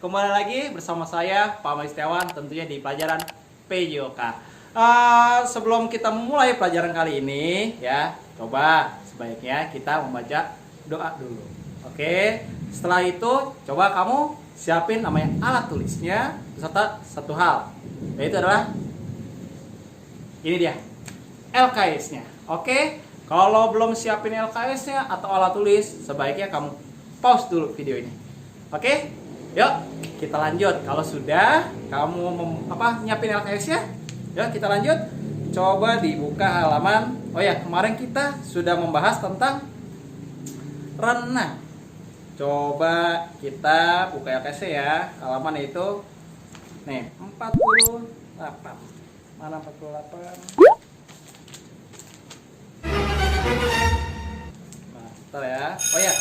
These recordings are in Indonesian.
kembali lagi bersama saya Pak Maistiawan tentunya di pelajaran PJOK. Sebelum kita memulai pelajaran kali ini ya, coba sebaiknya kita membaca doa dulu. Oke, setelah itu coba kamu siapin namanya alat tulisnya beserta satu hal, yaitu adalah ini dia LKS-nya. Oke, kalau belum siapin LKS-nya atau alat tulis, sebaiknya kamu pause dulu video ini. Oke, yuk kita lanjut. Kalau sudah kamu nyiapin LKS-nya, yuk kita lanjut. Coba dibuka halaman. Oh ya, kemarin kita sudah membahas tentang renang. Coba kita buka LKS ya. Halaman itu nih 48. Mana 48? Nah, bentar ya. Oh ya,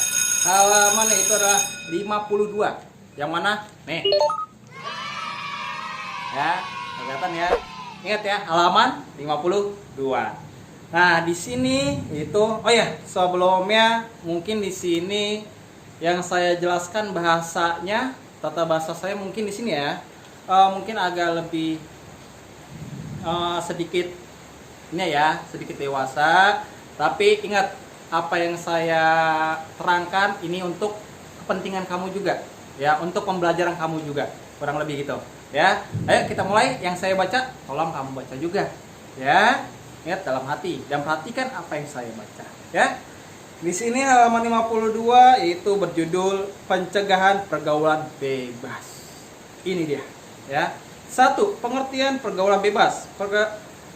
halaman itu adalah 52. Yang mana? Nih. Ya, kelihatan ya. Ingat ya, halaman 52. Nah, di sini itu oh ya, sebelumnya mungkin di sini yang saya jelaskan bahasanya, tata bahasa saya mungkin di sini ya. Mungkin agak lebih sedikit ini ya, sedikit dewasa, tapi ingat apa yang saya terangkan ini untuk kepentingan kamu juga ya, untuk pembelajaran kamu juga, kurang lebih gitu ya. Ayo kita mulai. Yang saya baca tolong kamu baca juga ya, ingat dalam hati dan perhatikan apa yang saya baca ya. Di sini halaman 52 yaitu berjudul pencegahan pergaulan bebas. Ini dia ya. 1. Pengertian pergaulan bebas.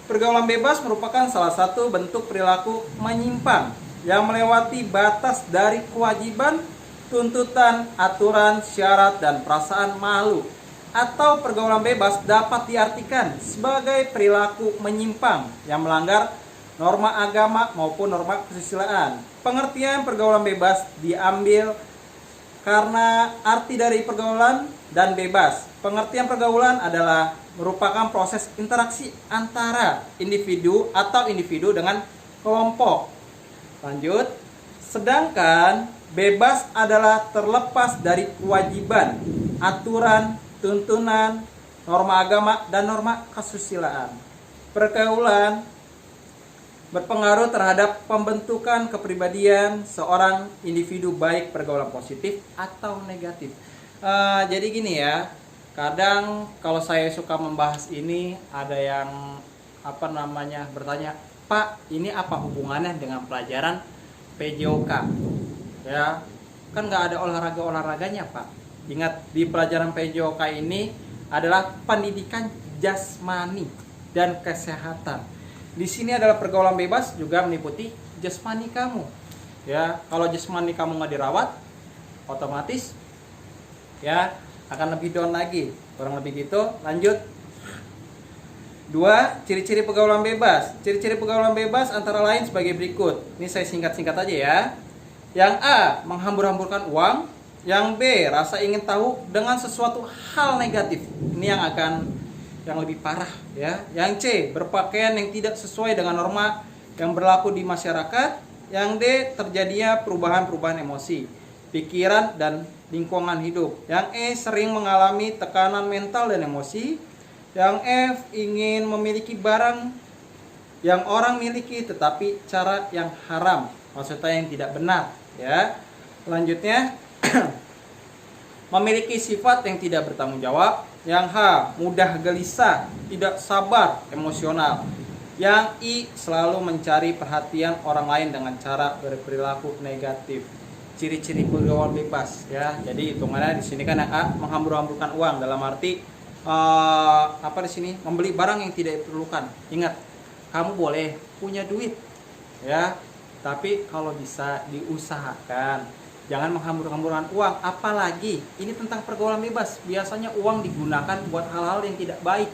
Pergaulan bebas merupakan salah satu bentuk perilaku menyimpang yang melewati batas dari kewajiban, tuntutan, aturan, syarat, dan perasaan malu. Atau pergaulan bebas dapat diartikan sebagai perilaku menyimpang yang melanggar norma agama maupun norma kesusilaan. Pengertian pergaulan bebas diambil karena arti dari pergaulan dan bebas. Pengertian pergaulan adalah merupakan proses interaksi antara individu atau individu dengan kelompok. Lanjut. Sedangkan bebas adalah terlepas dari kewajiban, aturan, tuntunan, norma agama, dan norma kesusilaan. Pergaulan berpengaruh terhadap pembentukan kepribadian seorang individu, baik pergaulan positif atau negatif. Jadi gini ya, kadang kalau saya suka membahas ini, ada yang bertanya, Pak, ini apa hubungannya dengan pelajaran PJOK? Ya, kan nggak ada olahraga-olahraganya, Pak. Ingat, di pelajaran PJOK ini adalah pendidikan jasmani dan kesehatan. Di sini adalah pergaulan bebas juga meliputi jasmani kamu. Ya, kalau jasmani kamu nggak dirawat, otomatis ya akan lebih down lagi. Kurang lebih gitu. Lanjut. 2. Ciri-ciri pergaulan bebas. Ciri-ciri pergaulan bebas antara lain sebagai berikut. Ini saya singkat-singkat aja ya. Yang A, menghambur-hamburkan uang. Yang B, rasa ingin tahu dengan sesuatu hal negatif. Ini yang lebih parah ya. Yang C, berpakaian yang tidak sesuai dengan norma yang berlaku di masyarakat. Yang D, terjadinya perubahan-perubahan emosi, pikiran, dan lingkungan hidup. Yang E, sering mengalami tekanan mental dan emosi. Yang F, ingin memiliki barang yang orang miliki tetapi cara yang haram, maksudnya yang tidak benar ya. Selanjutnya memiliki sifat yang tidak bertanggung jawab. Yang H, mudah gelisah, tidak sabar, emosional. Yang I, selalu mencari perhatian orang lain dengan cara berperilaku negatif. Ciri-ciri pergaulan bebas ya. Jadi hitungannya di sini kan yang A, menghambur-hamburkan uang, dalam arti di sini membeli barang yang tidak diperlukan. Ingat, kamu boleh punya duit ya, tapi kalau bisa diusahakan jangan menghambur-hamburkan uang. Apalagi ini tentang pergaulan bebas, biasanya uang digunakan buat hal-hal yang tidak baik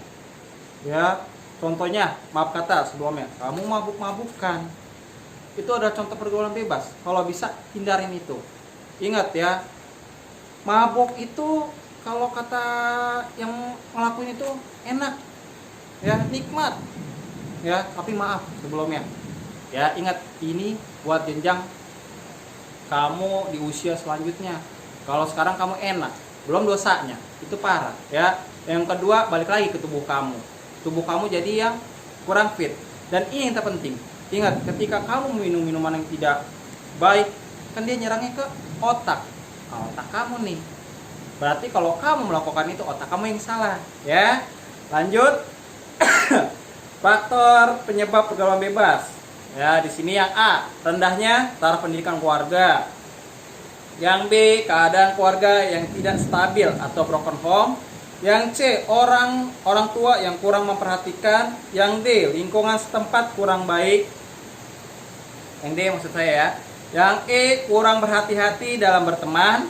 ya. Contohnya, maaf kata sebelumnya, kamu mabuk-mabukan, itu adalah contoh pergaulan bebas. Kalau bisa hindarin itu. Ingat ya, mabuk itu kalau kata yang ngelakuin itu enak ya, nikmat ya, tapi maaf sebelumnya ya, ingat ini buat jenjang kamu di usia selanjutnya. Kalau sekarang kamu enak, belum dosanya, itu parah ya. Yang kedua, balik lagi ke tubuh kamu jadi yang kurang fit. Dan ini yang terpenting, ingat, ketika kamu minum minuman yang tidak baik, kan dia nyerangnya ke otak. Nah, otak kamu nih, berarti kalau kamu melakukan itu, otak kamu yang salah ya. Lanjut. Faktor penyebab pergaulan bebas ya, di sini yang A, rendahnya taraf pendidikan keluarga. Yang B, keadaan keluarga yang tidak stabil atau broken home. Yang C, orang tua yang kurang memperhatikan. Yang D, lingkungan setempat kurang baik. Yang D maksud saya ya. Yang E, kurang berhati-hati dalam berteman.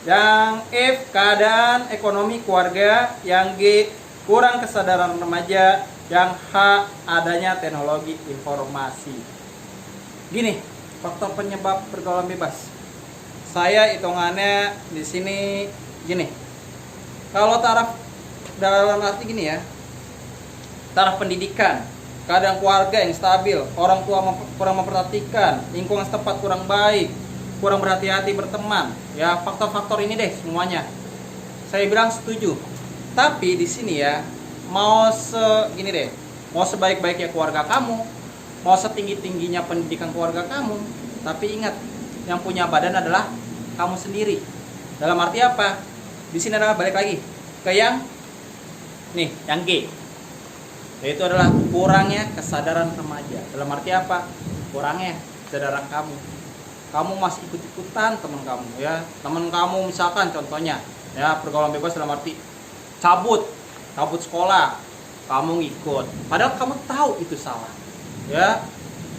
Yang F, keadaan ekonomi keluarga. Yang G, kurang kesadaran remaja. Yang H, adanya teknologi informasi. Gini, faktor penyebab pergaulan bebas. Saya hitungannya di sini gini. Kalau taraf dalam arti gini ya. Taraf pendidikan, keadaan keluarga yang stabil, orang tua kurang memperhatikan, lingkungan setempat kurang baik, kurang berhati-hati berteman. Ya, faktor-faktor ini deh semuanya. Saya bilang setuju. Tapi di sini ya, mau gini deh. Mau sebaik-baiknya keluarga kamu, mau setinggi-tingginya pendidikan keluarga kamu, tapi ingat, yang punya badan adalah kamu sendiri. Dalam arti apa? Di sini adalah balik lagi ke yang G. Yaitu adalah kurangnya kesadaran remaja. Dalam arti apa? Kurangnya kesadaran kamu. Kamu masih ikut-ikutan teman kamu ya. Teman kamu misalkan contohnya ya, pergaulan bebas dalam arti cabut sekolah, kamu ngikut. Padahal kamu tahu itu salah. Ya,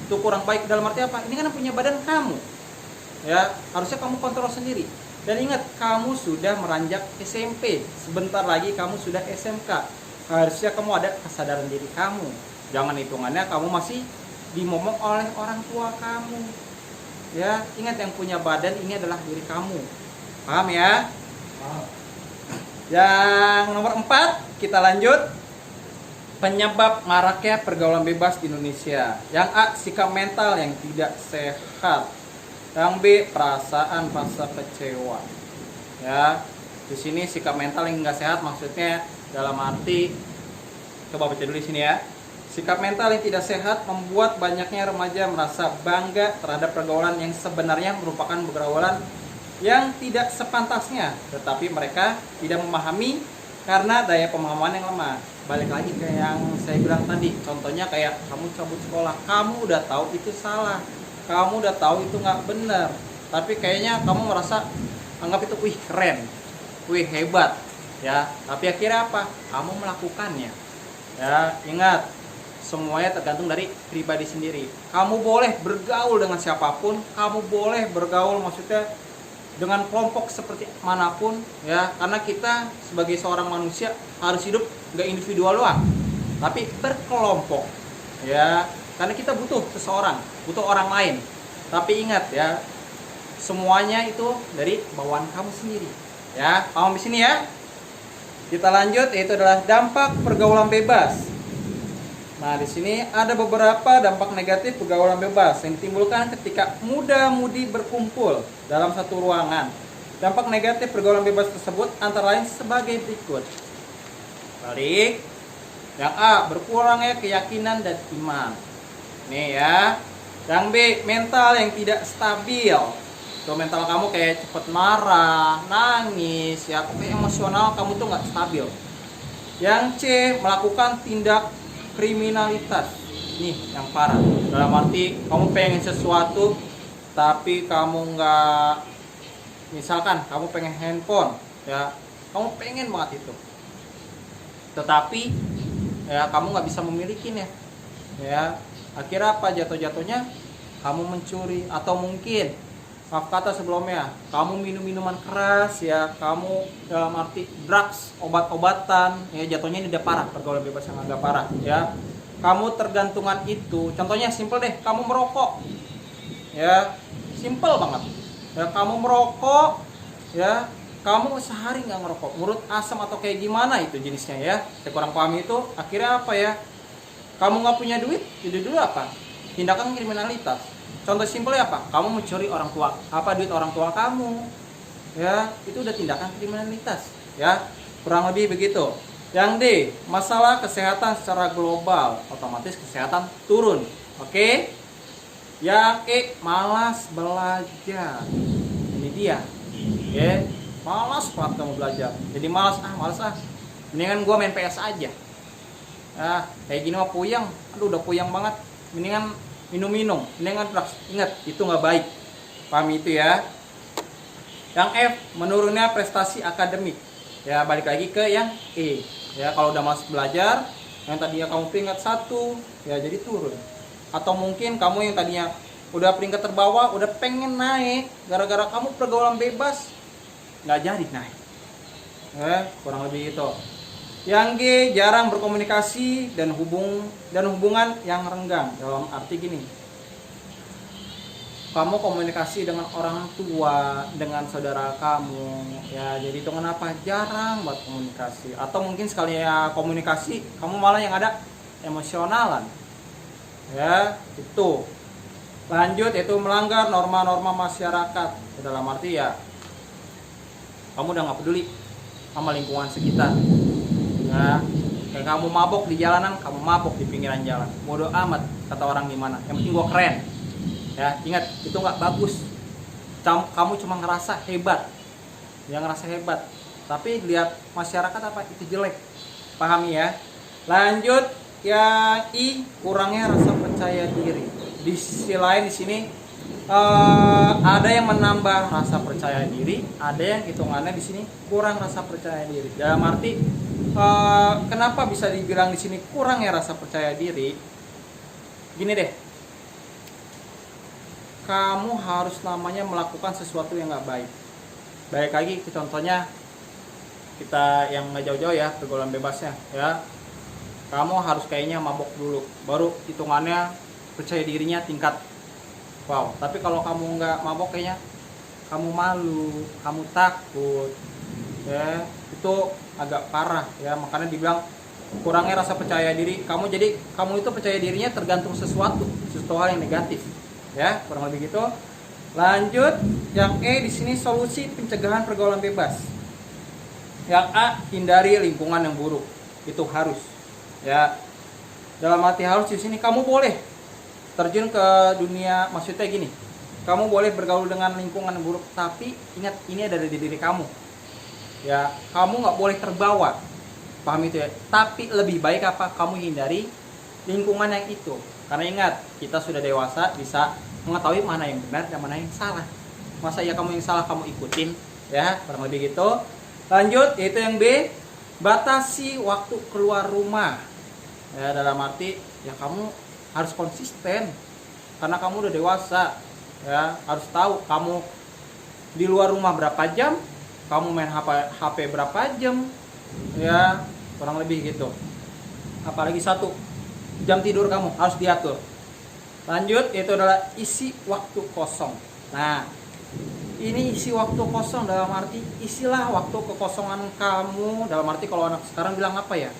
itu kurang baik. Dalam arti apa? Ini kan punya badan kamu ya, harusnya kamu kontrol sendiri. Dan ingat, kamu sudah meranjak SMP, sebentar lagi kamu sudah SMK, harusnya kamu ada kesadaran diri kamu. Jangan hitungannya kamu masih dimomong oleh orang tua kamu ya. Ingat, yang punya badan ini adalah diri kamu. Paham ya? Yang nomor 4, kita lanjut. Penyebab maraknya pergaulan bebas di Indonesia. Yang A, sikap mental yang tidak sehat. Yang B, perasaan rasa kecewa. Ya, di sini sikap mental yang nggak sehat maksudnya dalam arti, coba baca dulu di sini ya. Sikap mental yang tidak sehat membuat banyaknya remaja merasa bangga terhadap pergaulan yang sebenarnya merupakan pergaulan yang tidak sepantasnya, tetapi mereka tidak memahami karena daya pemahaman yang lemah. Balik lagi ke yang saya bilang tadi, contohnya kayak kamu cabut sekolah, kamu udah tahu itu salah, kamu udah tahu itu nggak benar, tapi kayaknya kamu merasa anggap itu wih keren, wih hebat ya, tapi akhirnya apa? Kamu melakukannya ya. Ingat, semuanya tergantung dari pribadi sendiri. Kamu boleh bergaul dengan siapapun, kamu boleh bergaul maksudnya dengan kelompok seperti manapun ya, karena kita sebagai seorang manusia harus hidup nggak individual doang, tapi berkelompok ya, karena kita butuh seseorang, butuh orang lain. Tapi ingat ya, semuanya itu dari bawaan kamu sendiri ya. Paham di sini ya? Kita lanjut, yaitu adalah dampak pergaulan bebas. Nah, di sini ada beberapa dampak negatif pergaulan bebas yang ditimbulkan ketika muda-mudi berkumpul dalam satu ruangan. Dampak negatif pergaulan bebas tersebut antara lain sebagai berikut. Balik. Yang A, berkurangnya keyakinan dan iman. Nih ya. Yang B, mental yang tidak stabil. Tuh, mental kamu kayak cepet marah, nangis, ya, kayak emosional kamu tuh nggak stabil. Yang C, melakukan tindak kriminalitas. Nih yang parah, dalam arti kamu pengen sesuatu tapi kamu nggak, misalkan kamu pengen handphone ya, kamu pengen banget itu, tetapi ya kamu nggak bisa memilikinya ya. Akhirnya apa jatuh-jatuhnya? Kamu mencuri, atau mungkin maaf kata sebelumnya, kamu minum minuman keras ya, kamu dalam arti drugs, obat-obatan ya, jatuhnya ini udah parah, pergaulan bebas yang agak parah ya. Kamu tergantungan itu, contohnya simple deh, kamu merokok ya, simple banget ya, kamu merokok ya, kamu sehari nggak ngerokok, murut asam atau kayak gimana itu jenisnya ya, saya kurang paham itu. Akhirnya apa ya, kamu nggak punya duit, jadi dulu apa? Tindakan kriminalitas. Contoh simpelnya apa? Kamu mencuri orang tua, apa duit orang tua kamu ya itu udah tindakan kriminalitas, ya kurang lebih begitu. Yang D, masalah kesehatan secara global, otomatis kesehatan turun. Oke. Yang E, malas belajar. Ini dia. Oke. Malas banget kamu belajar. Jadi malas mendingan gua main PS aja. Kayak gini mah puyeng. Aduh udah puyeng banget. Mendingan minum, mendingan drugs. Ingat, itu nggak baik. Paham itu ya. Yang F, menurunnya prestasi akademik. Ya balik lagi ke yang E. Ya kalau udah malas belajar, yang tadinya kamu peringkat 1, ya jadi turun. Atau mungkin kamu yang tadinya udah peringkat terbawah, udah pengen naik, gara-gara kamu pergaulan bebas, nggak jadi naik. Kurang lebih itu. Yang G, jarang berkomunikasi dan hubungan yang renggang. Dalam arti gini, kamu komunikasi dengan orang tua, dengan saudara kamu, ya jadi itu kenapa jarang buat komunikasi. Atau mungkin sekali ya komunikasi, kamu malah yang ada emosionalan. Ya, itu. Lanjut, yaitu melanggar norma-norma masyarakat. Dalam arti ya, kamu udah nggak peduli sama lingkungan sekitar. Ya, kayak kamu mabok di jalanan, kamu mabok di pinggiran jalan. Bodoh amat kata orang gimana. Yang penting gua keren. Ya, ingat itu nggak bagus. Kamu cuma ngerasa hebat, yang ngerasa hebat. Tapi lihat masyarakat apa itu jelek. Pahami ya. Lanjut, yang I, kurangnya rasa percaya diri. Di sisi lain di sini ada yang menambah rasa percaya diri, ada yang hitungannya di sini kurang rasa percaya diri. Dalam arti kenapa bisa dibilang di sini kurangnya rasa percaya diri? Gini deh. Kamu harus namanya melakukan sesuatu yang nggak baik. Baik lagi ke contohnya kita yang nggak jauh-jauh ya, pergaulan bebasnya ya. Kamu harus kayaknya mabok dulu, baru hitungannya percaya dirinya tingkat wow. Tapi kalau kamu nggak mabok kayaknya kamu malu, kamu takut, ya itu agak parah ya. Makanya dibilang kurangnya rasa percaya diri. Kamu itu percaya dirinya tergantung sesuatu hal yang negatif. Ya, kurang lebih gitu. Lanjut, yang E di sini solusi pencegahan pergaulan bebas. Yang A, hindari lingkungan yang buruk. Itu harus. Ya. Dalam arti harus di sini kamu boleh terjun ke dunia, maksudnya gini. Kamu boleh bergaul dengan lingkungan yang buruk, tapi ingat ini ada di diri kamu. Ya, kamu nggak boleh terbawa. Paham itu ya? Tapi lebih baik apa? Kamu hindari lingkungan yang itu. Karena ingat, kita sudah dewasa, bisa mengetahui mana yang benar dan mana yang salah. Masa ya kamu yang salah kamu ikutin, ya kurang lebih gitu. Lanjut, yaitu yang B, batasi waktu keluar rumah. Ya dalam arti ya kamu harus konsisten, karena kamu udah dewasa. Ya harus tahu kamu di luar rumah berapa jam, kamu main HP berapa jam, ya kurang lebih gitu. Apalagi satu, jam tidur kamu harus diatur. Lanjut, itu adalah isi waktu kosong. Nah, ini isi waktu kosong dalam arti isilah waktu kekosongan kamu. Dalam arti kalau anak sekarang bilang apa ya?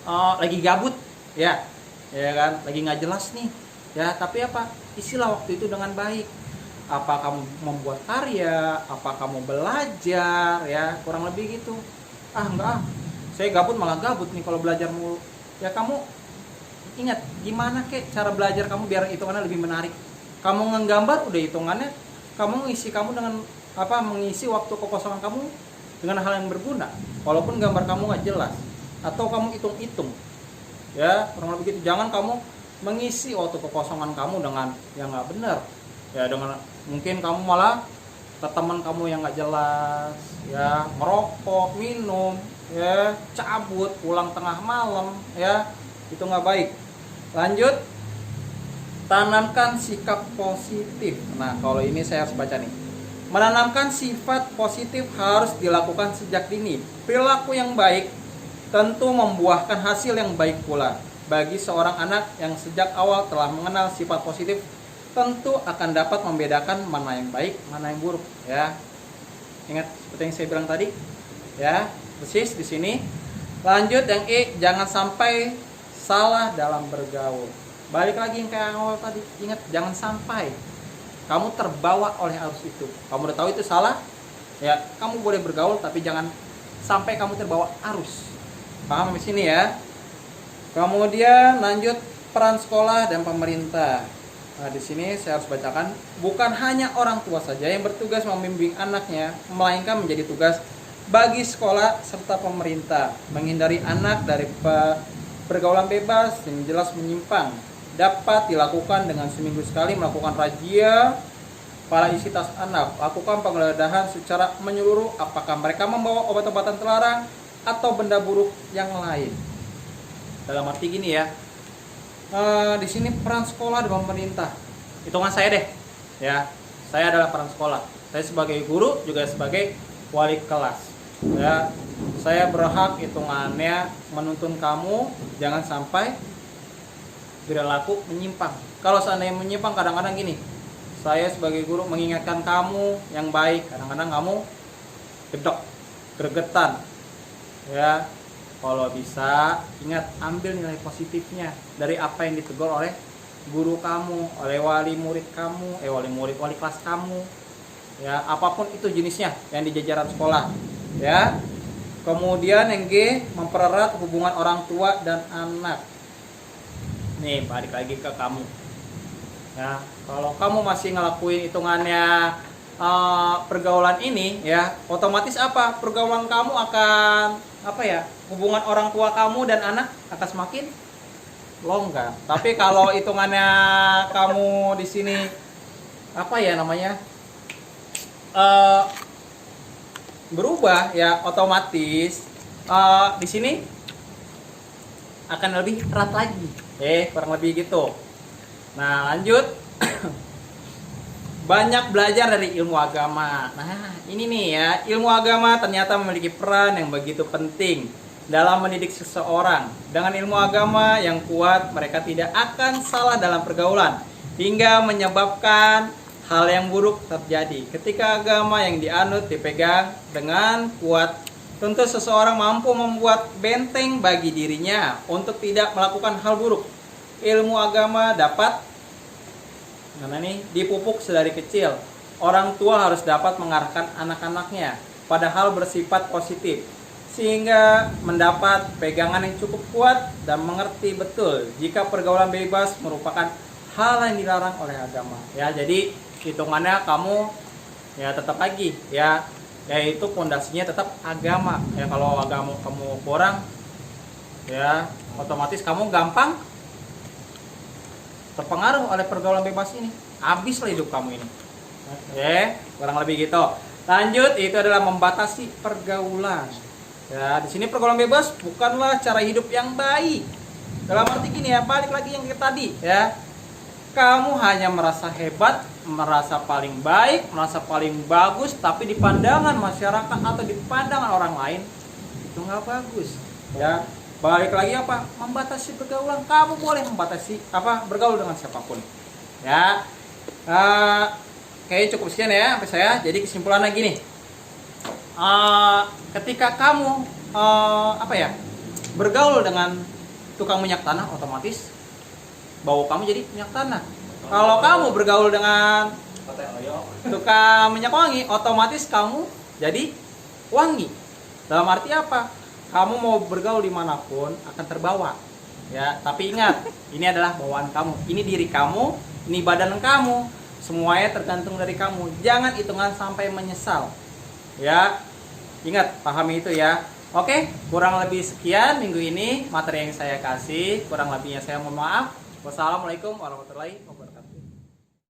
Lagi gabut, ya kan? Lagi nggak jelas nih, ya. Tapi apa? Isilah waktu itu dengan baik. Apa kamu membuat karya? Apa kamu belajar? Ya, kurang lebih gitu. Enggak. Saya gabut malah gabut nih kalau belajar mulu. Ya kamu ingat gimana cara belajar kamu biar hitungannya lebih menarik. Kamu nggambar udah hitungannya kamu mengisi waktu kekosongan kamu dengan hal yang berguna, walaupun gambar kamu nggak jelas atau kamu hitung-hitung. Ya kurang lebih gitu. Jangan kamu mengisi waktu kekosongan kamu dengan yang nggak benar. Ya dengan mungkin kamu malah ke teman kamu yang nggak jelas, ya ngerokok, minum, ya cabut, pulang tengah malam, ya itu nggak baik. Lanjut, tanamkan sikap positif. Nah kalau ini saya harus baca nih. Menanamkan sifat positif harus dilakukan sejak dini. Perilaku yang baik tentu membuahkan hasil yang baik pula. Bagi seorang anak yang sejak awal telah mengenal sifat positif, tentu akan dapat membedakan mana yang baik, mana yang buruk. Ya, ingat seperti yang saya bilang tadi. Ya, persis di sini. Lanjut yang E, jangan sampai salah dalam bergaul. Balik lagi yang kayak awal tadi, ingat jangan sampai. kamu terbawa oleh arus itu. Kamu udah tahu itu salah, ya kamu boleh bergaul tapi jangan sampai kamu terbawa arus. Paham di sini ya? Kemudian lanjut peran sekolah dan pemerintah. Nah, di sini saya harus bacakan, bukan hanya orang tua saja yang bertugas membimbing anaknya, melainkan menjadi tugas bagi sekolah serta pemerintah menghindari anak dari pergaulan bebas yang jelas menyimpang. Dapat dilakukan dengan seminggu sekali melakukan razia pada isi tas anak, lakukan penggeledahan secara menyeluruh apakah mereka membawa obat-obatan terlarang atau benda buruk yang lain. Dalam arti gini ya, di sini peran sekolah dan pemerintah. Hitungan saya deh, ya. Saya adalah peran sekolah. Saya sebagai guru juga sebagai wali kelas. Ya, saya berhak hitungannya menuntun kamu jangan sampai perilaku menyimpang. Kalau seandainya menyimpang, kadang-kadang gini, saya sebagai guru mengingatkan kamu yang baik, kadang-kadang kamu gedok, gregetan. Ya, kalau bisa ingat, ambil nilai positifnya dari apa yang ditegur oleh guru kamu, oleh wali murid kamu, wali kelas kamu. Ya, apapun itu jenisnya yang di jajaran sekolah. Ya. Kemudian yang G, mempererat hubungan orang tua dan anak. Nih, balik lagi ke kamu. Ya, kalau kamu masih ngelakuin hitungannya pergaulan ini, ya, otomatis apa? Pergaulan kamu akan hubungan orang tua kamu dan anak akan semakin longgar. Tapi kalau hitungannya kamu di sini berubah, ya otomatis di sini akan lebih erat lagi. Kurang lebih gitu. Nah, lanjut. Banyak belajar dari ilmu agama. Nah, ini nih ya, ilmu agama ternyata memiliki peran yang begitu penting dalam mendidik seseorang. Dengan ilmu agama yang kuat, mereka tidak akan salah dalam pergaulan hingga menyebabkan hal yang buruk terjadi. Ketika agama yang dianut dipegang dengan kuat, tentu seseorang mampu membuat benteng bagi dirinya untuk tidak melakukan hal buruk. Ilmu agama dapat dipupuk sedari kecil. Orang tua harus dapat mengarahkan anak-anaknya pada hal bersifat positif, sehingga mendapat pegangan yang cukup kuat dan mengerti betul jika pergaulan bebas merupakan hal yang dilarang oleh agama. Ya, jadi hitungannya kamu ya tetap lagi ya, yaitu pondasinya tetap agama. Ya, kalau agama kamu kurang, ya otomatis kamu gampang terpengaruh oleh pergaulan bebas ini. Habislah hidup kamu ini. Kurang lebih gitu. Lanjut, itu adalah membatasi pergaulan. Ya, di sini pergaulan bebas bukanlah cara hidup yang baik. Dalam arti gini ya, balik lagi yang tadi ya. Kamu hanya merasa hebat, merasa paling baik, merasa paling bagus, tapi di pandangan masyarakat atau di pandangan orang lain itu nggak bagus. Ya, balik lagi membatasi pergaulan. Kamu boleh membatasi bergaul dengan siapapun. Ya, kayaknya cukup sekian ya sampai saya. Jadi kesimpulannya gini, ketika kamu bergaul dengan tukang minyak tanah, otomatis bau kamu jadi minyak tanah. Kalau kamu bergaul dengan tukang minyak wangi, otomatis kamu jadi wangi. Dalam arti apa? Kamu mau bergaul dimanapun akan terbawa. Ya, tapi ingat, ini adalah bawaan kamu, ini diri kamu, ini badan kamu, semuanya tergantung dari kamu. Jangan hitungan sampai menyesal. Ya, ingat, pahami itu ya. Oke, kurang lebih sekian minggu ini materi yang saya kasih. Kurang lebihnya saya mohon maaf. Wassalamualaikum warahmatullahi wabarakatuh.